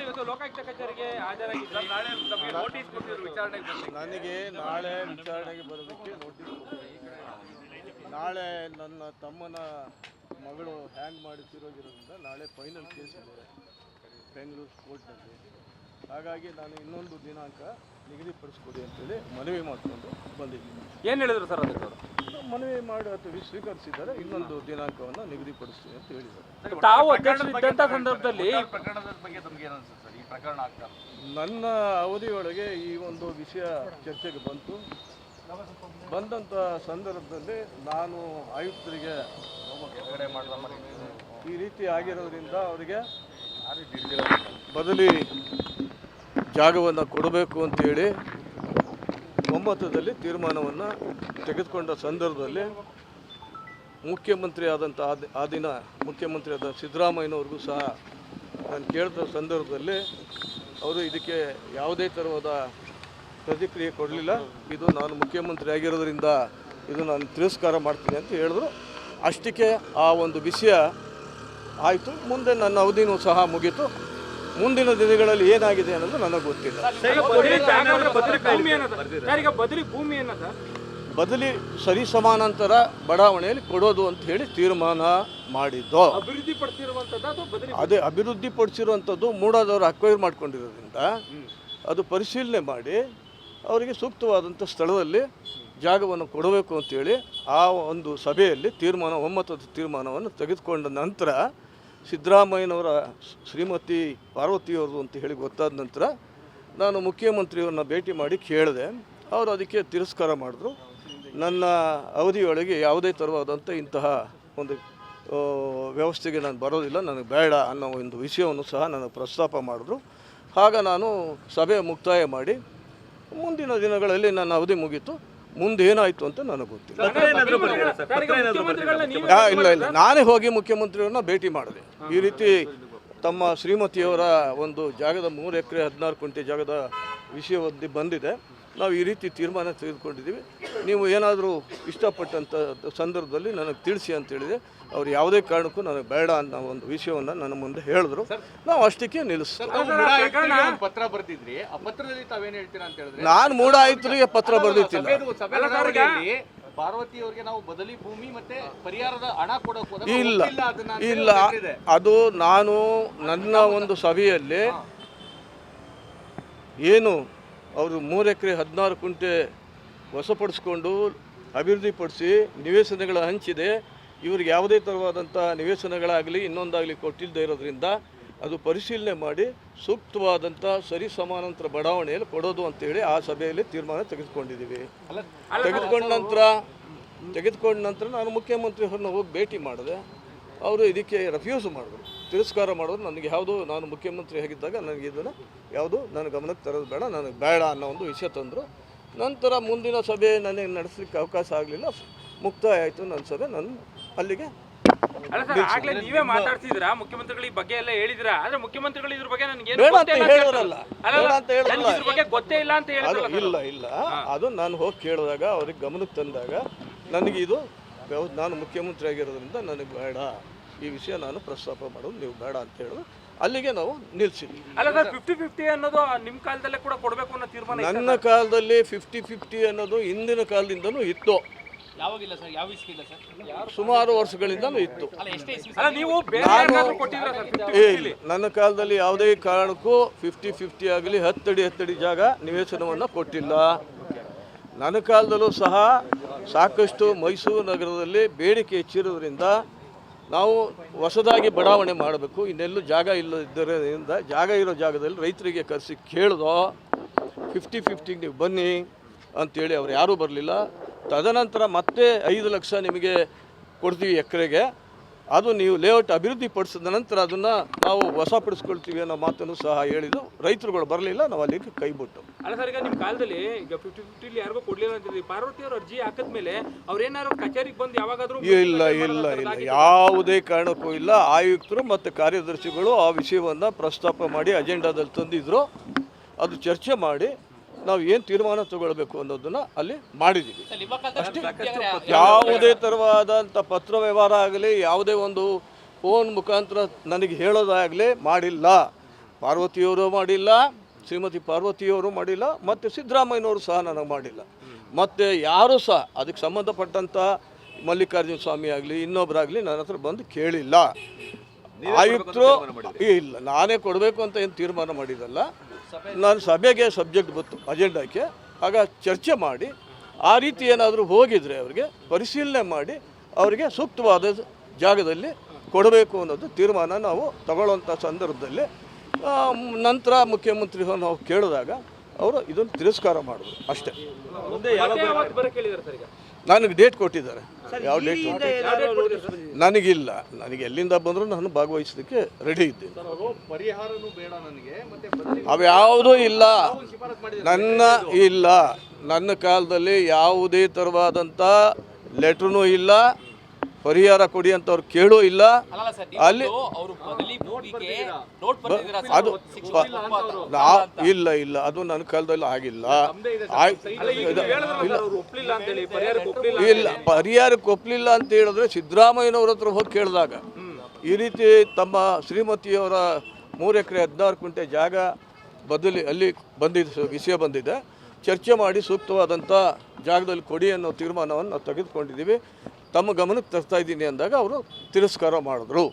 ಇವತ್ತು ಲೋಕಾಯುಕ್ತ ಕಚೇರಿಗೆ ಹಾಜರಾಗಿದ್ದರು. ನಾಳೆ ನಮಗೆ ನೋಟಿಸ್ ಕೊಟ್ಟಿದ್ರು ವಿಚಾರಣೆಗೆ ಬರಲಿಕ್ಕೆ. ನನಗೆ ನಾಳೆ ವಿಚಾರಣೆಗೆ ಬರೋದಕ್ಕೆ ನೋಟಿಸ್ ಕೊಟ್ಟಿದ್ದಾರೆ. ನಾಳೆ ನನ್ನ ತಮ್ಮನ ಮಗಳು ಹ್ಯಾಂಗ್ ಮಾಡಿ ತಿರೋಗಿರೋದ್ರಿಂದ ನಾಳೆ ಫೈನಲ್ ಕೇಸ್ ಇದೆ ಬೆಂಗಳೂರು ಕೋರ್ಟ್ನಲ್ಲಿ. ಹಾಗಾಗಿ ನಾನು ಇನ್ನೊಂದು ದಿನಾಂಕ ನಿಗದಿಪಡಿಸ್ಕೊಡಿ ಅಂತೇಳಿ ಮನವಿ ಮಾಡಿಕೊಂಡು ಬಂದಿದ್ದೀನಿ. ಏನು ಹೇಳಿದ್ರು ಸರ್ ಅದಕ್ಕೆ ಅವರು? ಮನವಿ ಮಾಡಿ ಅಥವಾ ಸ್ವೀಕರಿಸಿದ್ದಾರೆ. ಇನ್ನೊಂದು ದಿನಾಂಕವನ್ನು ನಿಗದಿಪಡಿಸ್ತೀನಿ ಅಂತ ಹೇಳಿದ್ದಾರೆ. ತಾವು ಅಧ್ಯಕ್ಷರಿದ್ದಂಥ ಸಂದರ್ಭದಲ್ಲಿ ಪ್ರಕರಣದ ಬಗ್ಗೆ ತಮಗೆ ಏನು ಅನ್ಸುತ್ತೆ ಸರ್? ಈ ಪ್ರಕರಣ ಆಗ್ತಾ ನನ್ನ ಅವಧಿಯೊಳಗೆ ಈ ಒಂದು ವಿಷಯ ಚರ್ಚೆಗೆ ಬಂದಂಥ ಸಂದರ್ಭದಲ್ಲಿ ನಾನು ಆಯುಕ್ತರಿಗೆ ಈ ರೀತಿ ಆಗಿರೋದ್ರಿಂದ ಅವರಿಗೆ ಬದಲಿ ಜಾಗವನ್ನು ಕೊಡಬೇಕು ಅಂತೇಳಿ ಒಮ್ಮತದಲ್ಲಿ ತೀರ್ಮಾನವನ್ನು ತೆಗೆದುಕೊಂಡ ಸಂದರ್ಭದಲ್ಲಿ ಮುಖ್ಯಮಂತ್ರಿ ಆದಂಥ ಆ ದಿನ ಮುಖ್ಯಮಂತ್ರಿ ಆದ ಸಿದ್ದರಾಮಯ್ಯನವ್ರಿಗೂ ಸಹ ನಾನು ಕೇಳಿದ ಸಂದರ್ಭದಲ್ಲಿ ಅವರು ಇದಕ್ಕೆ ಯಾವುದೇ ಥರವಾದ ಪ್ರತಿಕ್ರಿಯೆ ಕೊಡಲಿಲ್ಲ. ಇದು ನಾನು ಮುಖ್ಯಮಂತ್ರಿ ಆಗಿರೋದ್ರಿಂದ ಇದು ನಾನು ತಿರಸ್ಕಾರ ಮಾಡ್ತೀನಿ ಅಂತ ಹೇಳಿದ್ರು. ಅಷ್ಟಕ್ಕೆ ಆ ಒಂದು ವಿಷಯ ಆಯಿತು. ಮುಂದೆ ನನ್ನ ಅವಧಿನೂ ಸಹ ಮುಗೀತು. ಮುಂದಿನ ದಿನಗಳಲ್ಲಿ ಏನಾಗಿದೆ ಅನ್ನೋದು ನನಗೆ ಗೊತ್ತಿಲ್ಲ. ಬದಲಿ ಸರಿ ಸಮಾನಾಂತರ ಬಡಾವಣೆಯಲ್ಲಿ ಕೊಡೋದು ಅಂತ ಹೇಳಿ ತೀರ್ಮಾನ ಮಾಡಿದ್ದು. ಅದೇ ಅಭಿವೃದ್ಧಿಪಡಿಸಿರುವಂಥದ್ದು ಮೂಡಾದವರು ಅಕ್ವೈರ್ ಮಾಡ್ಕೊಂಡಿರೋದ್ರಿಂದ ಅದು ಪರಿಶೀಲನೆ ಮಾಡಿ ಅವರಿಗೆ ಸೂಕ್ತವಾದಂಥ ಸ್ಥಳದಲ್ಲಿ ಜಾಗವನ್ನು ಕೊಡಬೇಕು ಅಂತೇಳಿ ಆ ಒಂದು ಸಭೆಯಲ್ಲಿ ಒಮ್ಮತದ ತೀರ್ಮಾನವನ್ನು ತೆಗೆದುಕೊಂಡ ನಂತರ ಸಿದ್ದರಾಮಯ್ಯನವರ ಶ್ರೀಮತಿ ಪಾರ್ವತಿಯವರು ಅಂತ ಹೇಳಿ ಗೊತ್ತಾದ ನಂತರ ನಾನು ಮುಖ್ಯಮಂತ್ರಿಯವ್ರನ್ನ ಭೇಟಿ ಮಾಡಿ ಕೇಳಿದೆ. ಅವರು ಅದಕ್ಕೆ ತಿರಸ್ಕಾರ ಮಾಡಿದ್ರು. ನನ್ನ ಅವಧಿಯೊಳಗೆ ಯಾವುದೇ ಥರವಾದಂಥ ಇಂತಹ ಒಂದು ವ್ಯವಸ್ಥೆಗೆ ನಾನು ಬರೋದಿಲ್ಲ, ನನಗೆ ಬೇಡ ಅನ್ನೋ ಒಂದು ವಿಷಯವನ್ನು ಸಹ ನನಗೆ ಪ್ರಸ್ತಾಪ ಮಾಡಿದ್ರು. ಆಗ ನಾನು ಸಭೆ ಮುಕ್ತಾಯ ಮಾಡಿ ಮುಂದಿನ ದಿನಗಳಲ್ಲಿ ನನ್ನ ಅವಧಿ ಮುಗೀತು. ಮುಂದೆ ಏನಾಯಿತು ಅಂತ ನನಗೆ ಗೊತ್ತಿಲ್ಲ. ಇಲ್ಲ, ನಾನೇ ಹೋಗಿ ಮುಖ್ಯಮಂತ್ರಿಯವ್ರನ್ನ ಭೇಟಿ ಮಾಡಿದೆ. ಈ ರೀತಿ ತಮ್ಮ ಶ್ರೀಮತಿಯವರ ಒಂದು ಜಾಗದ 3 ಎಕರೆ 16 ಗುಂಟೆ ಜಾಗದ ವಿಷಯ ಬಂದಿದೆ. ನಾವು ಈ ರೀತಿ ತೀರ್ಮಾನ ತೆಗೆದುಕೊಂಡಿದ್ದೀವಿ. ನೀವು ಏನಾದರೂ ಇಷ್ಟಪಟ್ಟಂಥ ಸಂದರ್ಭದಲ್ಲಿ ನನಗೆ ತಿಳಿಸಿ ಅಂತ ಹೇಳಿದೆ. ಅವ್ರು ಯಾವುದೇ ಕಾರಣಕ್ಕೂ ನನಗೆ ಬೇಡ ಅನ್ನೋ ಒಂದು ವಿಷಯವನ್ನು ನನ್ನ ಮುಂದೆ ಹೇಳಿದ್ರು. ನಾವು ಅಷ್ಟಕ್ಕೆ ನಿಲ್ಲಿಸ್ತೀವಿ. ಪತ್ರ ಬರ್ತಿದ್ರಿ, ಆ ಪತ್ರದಲ್ಲಿ ತಾವೇನು ಹೇಳ್ತೀರಾ ಅಂತ ಹೇಳಿದ್ರೆ, ನಾನು ಮೂಡ ಆಯುಕ್ತರಿಗೆ ಪತ್ರ ಬರೆದಿತ್ತಿಲ್ಲ. ಪಾರ್ವತಿ ಅವರಿಗೆ ನಾವು ಬದಲಿ ಭೂಮಿ ಮತ್ತೆ ಪರಿಹಾರದ ಹಣ ಕೊಡೋಕೆ ಇಲ್ಲ, ಅದು ನಾನು ನನ್ನ ಒಂದು ಸಭೆಯಲ್ಲಿ ಏನು ಅವರು 3 ಎಕರೆ 16 ಗುಂಟೆ ವಶಪಡಿಸ್ಕೊಂಡು ಅಭಿವೃದ್ಧಿಪಡಿಸಿ ನಿವೇಶನಗಳ ಹಂಚಿದೆ. ಇವ್ರಿಗೆ ಯಾವುದೇ ಥರವಾದಂಥ ನಿವೇಶನಗಳಾಗಲಿ ಇನ್ನೊಂದಾಗಲಿ ಕೊಟ್ಟಿಲ್ಲದೆ ಇರೋದ್ರಿಂದ ಅದು ಪರಿಶೀಲನೆ ಮಾಡಿ ಸೂಕ್ತವಾದಂಥ ಸರಿ ಸಮಾನಾಂತರ ಬಡಾವಣೆಯಲ್ಲಿ ಕೊಡೋದು ಅಂತೇಳಿ ಆ ಸಭೆಯಲ್ಲಿ ತೀರ್ಮಾನ ತೆಗೆದುಕೊಂಡಿದ್ದೀವಿ. ತೆಗೆದುಕೊಂಡ ನಂತರ ನಾನು ಮುಖ್ಯಮಂತ್ರಿಯವ್ರನ್ನ ಹೋಗಿ ಭೇಟಿ ಮಾಡಿದೆ. ಅವರು ಇದಕ್ಕೆ ರೆಫ್ಯೂಸ್ ಮಾಡಿದ್ರು, ತಿರಸ್ಕಾರ ಮಾಡಿದ್ರು. ನನಗೆ ಯಾವುದು ನಾನು ಮುಖ್ಯಮಂತ್ರಿ ಆಗಿದ್ದಾಗ ನನಗೆ ಇದನ್ನು ಯಾವುದು ನನ್ನ ಗಮನಕ್ಕೆ ತರೋದು ಬೇಡ, ನನಗೆ ಬೇಡ ಅನ್ನೋ ಒಂದು ವಿಷಯ ತಂದರು. ನಂತರ ಮುಂದಿನ ಸಭೆ ನನಗೆ ನಡೆಸಲಿಕ್ಕೆ ಅವಕಾಶ ಆಗಲಿಲ್ಲ, ಮುಕ್ತಾಯ ಆಯಿತು ನನ್ನ ಸಭೆ. ನಾನು ಅಲ್ಲಿಗೆ ನೀವೇ ಮಾತಾಡ್ತಿದ್ರಾ ಮುಖ್ಯಮಂತ್ರಿಗಳು ಈ ಬಗ್ಗೆ ಎಲ್ಲ ಹೇಳಿದ್ರಾ? ಆದ್ರೆ ಮುಖ್ಯಮಂತ್ರಿಗಳು ಇದ್ರ ಬಗ್ಗೆ ನನಗೆ ಗೊತ್ತೇ ಇಲ್ಲ ಅಂತ ಹೇಳಿದ್ರು. ಇಲ್ಲ, ಅದು ನಾನು ಹೋಗಿ ಕೇಳಿದಾಗ ಅವ್ರಿಗೆ ಗಮನಕ್ಕೆ ತಂದಾಗ ನನಗೆ ಇದು ನಾನು ಮುಖ್ಯಮಂತ್ರಿ ಆಗಿರೋದ್ರಿಂದ ನನಗೆ ಬೇಡ, ಈ ವಿಷಯ ನಾನು ಪ್ರಸ್ತಾಪ ಮಾಡೋದು ನೀವು ಬೇಡ ಅಂತ ಹೇಳಿದ್ರು. ಅಲ್ಲಿಗೆ ನಾವು ನಿಲ್ಸಿದ್ವಿ. ಅಲ್ಲ ಸರ್, 50-50 ಅನ್ನೋದು ನಿಮ್ಮ ಕಾಲದಲ್ಲೇ ಕೂಡ ಕೊಡಬೇಕು ಅನ್ನೋ ತೀರ್ಮಾನ ನನ್ನ ಕಾಲದಲ್ಲಿ 50-50 ಅನ್ನೋದು ಹಿಂದಿನ ಕಾಲದಿಂದನೂ ಇತ್ತು. ಯಾವಾಗಿಲ್ಲ ಸರ್? ಯಾವ ಇಸ್ವಿಲ್ಲ ಸರ್? ಸುಮಾರು ವರ್ಷಗಳಿಂದನೂ ಇತ್ತು. ನನ್ನ ಕಾಲದಲ್ಲಿ ಯಾವುದೇ ಕಾರಣಕ್ಕೂ 50-50 ಆಗಲಿ 10 ಅಡಿ ಜಾಗ ನಿವೇಶನವನ್ನು ಕೊಟ್ಟಿಲ್ಲ. ನನ್ನ ಕಾಲದಲ್ಲೂ ಸಹ ಸಾಕಷ್ಟು ಮೈಸೂರು ನಗರದಲ್ಲಿ ಬೇಡಿಕೆ ಹೆಚ್ಚಿರೋದ್ರಿಂದ ನಾವು ಹೊಸದಾಗಿ ಬಡಾವಣೆ ಮಾಡಬೇಕು, ಇನ್ನೆಲ್ಲೂ ಜಾಗ ಇಲ್ಲದಿದ್ದರಿಂದ ಜಾಗ ಇರೋ ಜಾಗದಲ್ಲಿ ರೈತರಿಗೆ ಕರೆಸಿ ಕೇಳಿದೋ 50-50 ನೀವು ಬನ್ನಿ ಅಂಥೇಳಿ ಅವ್ರು ಯಾರೂ ಬರಲಿಲ್ಲ. ತದನಂತರ ಮತ್ತೆ 5 ಲಕ್ಷ ನಿಮಗೆ ಕೊಡ್ತೀವಿ ಎಕರೆಗೆ, ಅದು ನೀವು ಲೇಔಟ್ ಅಭಿವೃದ್ಧಿಪಡಿಸಿದ ನಂತರ ಅದನ್ನು ನಾವು ವಶಪಡಿಸ್ಕೊಳ್ತೀವಿ ಅನ್ನೋ ಮಾತನ್ನು ಸಹ ಹೇಳಿದ್ದು. ರೈತರುಗಳು ಬರಲಿಲ್ಲ, ನಾವು ಅಲ್ಲಿಗೆ ಕೈ ಬಿಟ್ಟು. ಅಲ್ಲ ಸರ್, ಈಗ ನಿಮ್ಮ ಕಾಲದಲ್ಲಿ ಈಗ 50-50 ಯಾರಿಗೂ ಕೊಡಲಿಲ್ಲ ಅಂತಿದ್ರಿ. ಪಾರ್ವತಿ ಅವರು ಅರ್ಜಿ ಹಾಕಿದ್ಮೇಲೆ ಅವ್ರೇನಾದ್ರು ಕಚೇರಿಗೆ ಬಂದು ಯಾವಾಗಾದ್ರೂ ಇಲ್ಲ, ಯಾವುದೇ ಕಾರಣಕ್ಕೂ ಇಲ್ಲ. ಆಯುಕ್ತರು ಮತ್ತು ಕಾರ್ಯದರ್ಶಿಗಳು ಆ ವಿಷಯವನ್ನು ಪ್ರಸ್ತಾಪ ಮಾಡಿ ಅಜೆಂಡಾದಲ್ಲಿ ತಂದಿದ್ರು. ಅದು ಚರ್ಚೆ ಮಾಡಿ ನಾವು ಏನು ತೀರ್ಮಾನ ತಗೊಳ್ಬೇಕು ಅನ್ನೋದನ್ನು ಅಲ್ಲಿ ಮಾಡಿದ್ದೀವಿ ಅಷ್ಟೇ. ಯಾವುದೇ ಥರವಾದಂಥ ಪತ್ರ ವ್ಯವಹಾರ ಆಗಲಿ ಯಾವುದೇ ಒಂದು ಫೋನ್ ಮುಖಾಂತರ ನನಗೆ ಹೇಳೋದಾಗಲಿ ಮಾಡಿಲ್ಲ. ಪಾರ್ವತಿಯವರು ಮಾಡಿಲ್ಲ, ಶ್ರೀಮತಿ ಪಾರ್ವತಿಯವರು ಮಾಡಿಲ್ಲ, ಮತ್ತು ಸಿದ್ದರಾಮಯ್ಯನವರು ಸಹ ನನಗೆ ಮಾಡಿಲ್ಲ. ಮತ್ತು ಯಾರೂ ಸಹ ಅದಕ್ಕೆ ಸಂಬಂಧಪಟ್ಟಂಥ ಮಲ್ಲಿಕಾರ್ಜುನ ಸ್ವಾಮಿ ಆಗಲಿ ಇನ್ನೊಬ್ಬರಾಗಲಿ ನನ್ನ ಹತ್ರ ಬಂದು ಕೇಳಿಲ್ಲ. ಆಯುಕ್ತರು ಇಲ್ಲ, ನಾನೇ ಕೊಡಬೇಕು ಅಂತ ಏನು ತೀರ್ಮಾನ ಮಾಡಿದ್ದಲ್ಲ. ನಾನು ಸಭೆಗೆ ಸಬ್ಜೆಕ್ಟ್ ಬಂತು ಅಜೆಂಡಾಕ್ಕೆ, ಆಗ ಚರ್ಚೆ ಮಾಡಿ ಆ ರೀತಿ ಏನಾದರೂ ಹೋಗಿದರೆ ಅವರಿಗೆ ಪರಿಶೀಲನೆ ಮಾಡಿ ಅವರಿಗೆ ಸೂಕ್ತವಾದ ಜಾಗದಲ್ಲಿ ಕೊಡಬೇಕು ಅನ್ನೋದು ತೀರ್ಮಾನ ನಾವು ತಗೊಳ್ಳೋಂಥ ಸಂದರ್ಭದಲ್ಲಿ ನಂತರ ಮುಖ್ಯಮಂತ್ರಿಗಳು ನಾವು ಕೇಳಿದಾಗ ಅವರು ಇದನ್ನು ತಿರಸ್ಕಾರ ಮಾಡಿದ್ರು ಅಷ್ಟೇ. ನನಗೆ ಡೇಟ್ ಕೊಟ್ಟಿದ್ದಾರೆ. ಯಾವ ಡೇಟ್ ನನಗಿಲ್ಲ. ನನಗೆ ಎಲ್ಲಿಂದ ಬಂದರೂ ನಾನು ಭಾಗವಹಿಸೋದಕ್ಕೆ ರೆಡಿ ಇದ್ದೀನಿ. ಅವ್ಯಾವುದೂ ಇಲ್ಲ. ನನ್ನ ಕಾಲದಲ್ಲಿ ಯಾವುದೇ ಥರವಾದಂಥ ಲೆಟ್ರೂ ಇಲ್ಲ, ಪರಿಹಾರ ಕೊಡಿ ಅಂತ ಅವ್ರು ಕೇಳೂ ಇಲ್ಲ. ಅಲ್ಲಿ ಅದು ಇಲ್ಲ ಅದು ನನ್ನ ಕಾಲದಲ್ಲಿ ಆಗಿಲ್ಲ. ಇಲ್ಲ, ಪರಿಹಾರಕ್ಕೆ ಒಪ್ಪಲಿಲ್ಲ ಅಂತ ಹೇಳಿದ್ರೆ ಸಿದ್ದರಾಮಯ್ಯನವ್ರ ಹತ್ರ ಹೋಗಿ ಕೇಳಿದಾಗ ಈ ರೀತಿ ತಮ್ಮ ಶ್ರೀಮತಿಯವರ 3 ಎಕರೆ 16 ಗುಂಟೆ ಜಾಗ ಬದಲಿ ಅಲ್ಲಿ ಬಂದಿದೆ, ವಿಷಯ ಬಂದಿದೆ, ಚರ್ಚೆ ಮಾಡಿ ಸೂಕ್ತವಾದಂಥ ಜಾಗದಲ್ಲಿ ಕೊಡಿ ಅನ್ನೋ ತೀರ್ಮಾನವನ್ನು ನಾವು ತೆಗೆದುಕೊಂಡಿದ್ದೀವಿ, ತಮ್ಮ ಗಮನಕ್ಕೆ ತರ್ತಾ ಇದ್ದೀನಿ ಅಂದಾಗ ಅವರು ತಿರಸ್ಕಾರ ಮಾಡಿದ್ರು.